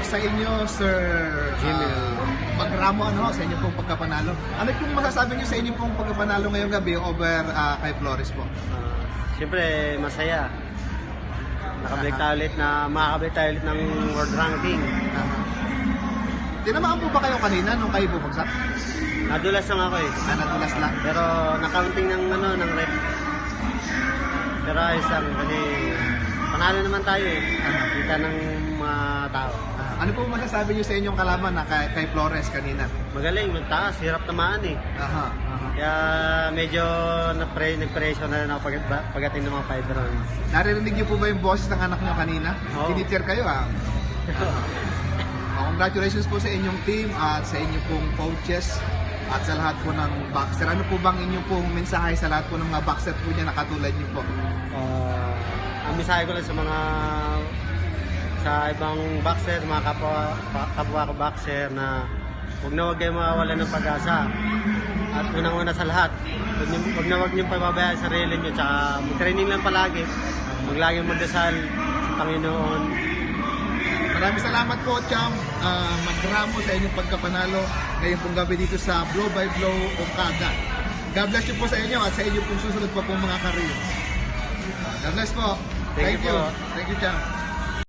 sa inyo, Sir Jimmy. Magramo, sa inyo pong pagkapanalo. Ano pong masasabi niyo sa inyo pong pagkapanalo ngayong gabi over kay Flores po? Siyempre, masaya. Makakabalik tayo ulit ng world ranking. Tinamaan po ba kayo kanina nung kayo bumagsak? Nadulas lang ako eh. Nadulas lang. Pero nakaunting ng rep. Pero ayos lang kasi panalo naman tayo eh. Kita ng mga tao. Ano po masasabi niyo sa inyong kalaban na kay Flores kanina? Magaling, magtaas, hirap tamaan eh. Kaya medyo nag-pressure na rin ako pagdating ng mga 5 rounds. Naririnig niyo po ba yung boses ng anak niyo kanina? Oo. Tinitir kayo Congratulations po sa inyong team at sa inyong pong coaches at sa lahat po ng boxer. Ano po bang inyong pong mensahe sa lahat po ng mga boxer po niya na katulad niyo po? Ang mensahe ko lang sa ibang boxer, mga kapwa ko boxer na huwag kayo mawawala ng pag-asa. At unang-una sa lahat, huwag niyong pababayaan sa sarili niyo, tsaka mag-training lang palagi. Laging magdasal sa Panginoon. Maraming salamat po, Cham. Magramo sa inyong pagkapanalo ngayon pong gabi dito sa Blow by Blow Okada. God bless you po sa inyo at sa inyo pong susunod pa pong mga career. God bless po. Thank you po. Thank you, Cham.